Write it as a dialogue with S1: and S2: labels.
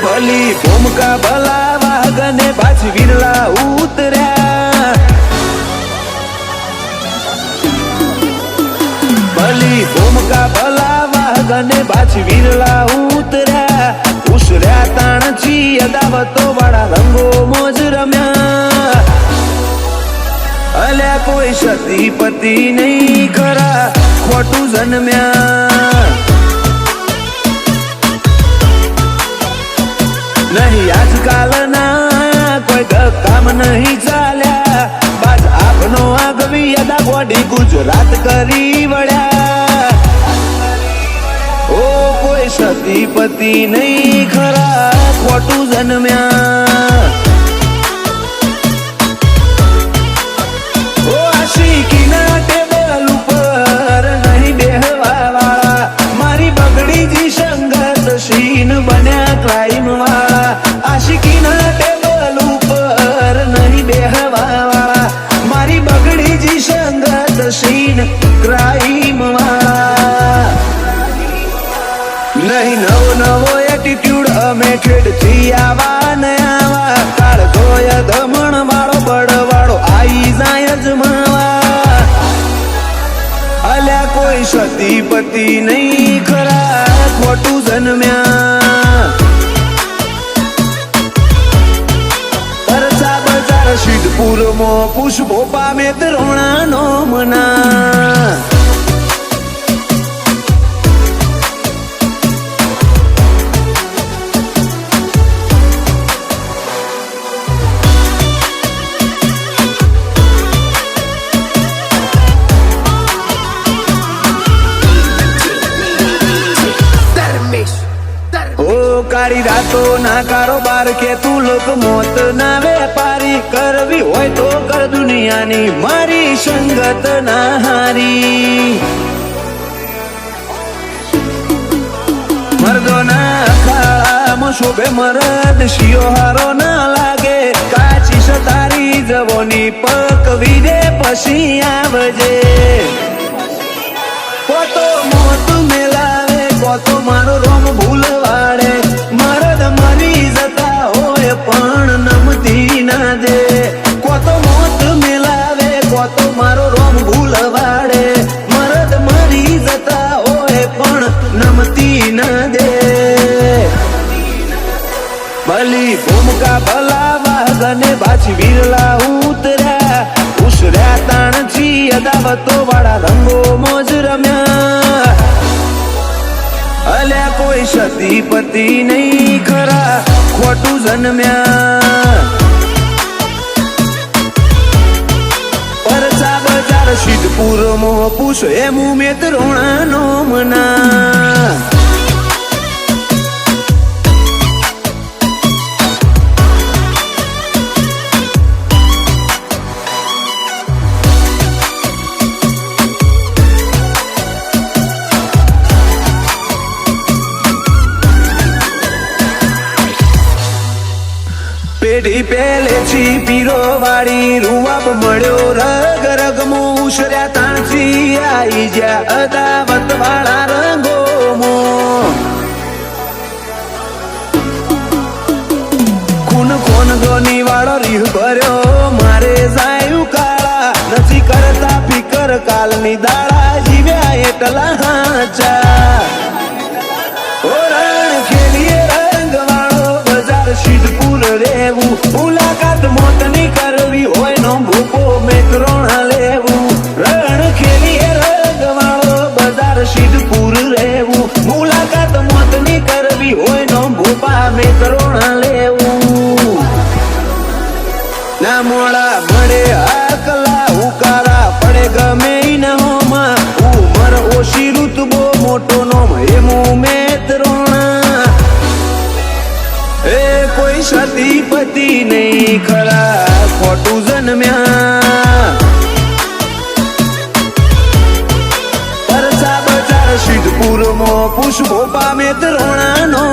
S1: ભલી ભૂમકા ભલા વાગને પાછી વિરલા ઉતર્યા ભલી ભૂમકા ભલા વાગને પાછી વિરલા ઉતર્યા ઉસર્યા તાણચી અદાવતો વાળા રંગો મોજ રમ્યા અલ્યા કોઈ સતી પતિ નહીં ખરા ખોટું જન્મ્યા નહીં આજકાલના કોઈ કામ નહીં ચાલ્યા બાદ આપનો આગવી અદા ગોડી ગુજરાત કરી વળ્યા ઓ કોઈ સતી પતિ નહીં ખરા ખોટું જન્મ્યા ઓ આશિકીના ટેબલ ઉપર નહીં બેહવા વાળા મારી બગડી જી સંગત સીન બન્યા ક્રાઇમ વાળા આશિકીના ટેબલ ઉપર નહીં બેહવા વાળા મારી બગડી જી સંગત સીન ક્રાઇમ વાળા નહીં નવો નવો એટીટ્યુડ અમે ખેડથી આવા ને આવા કાળ જોય ધમણ વાળો બળવાળો આઈ જાય જમાવા અલ્યા કોઈ સતી પતિ નહીં ખરા ખોટું જન્મ્યા પરસા બજાર સિદ્ધપુરમાં પુષ્પો પામે દ્રોણાનો મના કાળી રાતો ના કારોબાર કે તું લોક મોત ના વેપારી કરવી હોય તો કર દુનિયાની મારી સંગત ના હારી મર્દો ના અખાડામાં શોભે મરદ શિયો હારો ના લાગે કાચી સતારી જવોની પકવી દે પછી આવજે કોતો મોત મેલાવે કોતો મારો રોમ ભૂલવાડે મરદ મરી જતા હોય પણ નમતી ના દે કોતો મોત મેલાવે કોતો મારો રોમ ભૂલવાડે મરદ મરી જતા હોય પણ નમતી ના દે ભલી ભૂમકા ભલા વાગને પાછી વિરલા ઉતર્યા ઉસર્યા તાણચી અદાવતો વાળા રંગો મોજ રમ્યા અલ્યા કોઈ સતી પતિ નહીં ખરા ખોટું જન્મ્યા પરસા બજાર સિદ્ધપુરમાં પૂછો એમ ઉમેદ રોણાનો મના પેઢી પહેલેથી પીરો વાળી રૂવાબ મળ્યો રગ રગમો ઉસર્યા તાણથી આઈ જ્યાં અદાવત વાળા રંગોમો ખૂન કોન ગોની વાળો રીહ ભર્યો મારે જાયું કાળા નથી કરતા ફિકર કાલની દાડા જીવ્યા એટલા હાચા ઓરણ ખેલીએ રંગ વાળો બજાર સિદ્ધપુર રેવું મુલાકાત મોતની કરવી હોય નો ભૂપો મેત્રોણા લેવું રણ ખેલીએ રંગ વાળો બજાર સિદ્ધપુર રેવું મુલાકાત મોતની કરવી હોય નો ભૂપા મેત્રોણા લેવું ના મોડા મળે આકલા ઉકારા પડે ગમે ઇનામોમાં ઉમર ઓછી ઋતબો મોટો નોમ એમું મેત્રોણા એ કોઈ સતી પતિ નહીં ખરા ખોટું જન્મ્યા પરસા બજાર સિદ્ધપુરમાં પુષ્પો પામે દ્રોણાનો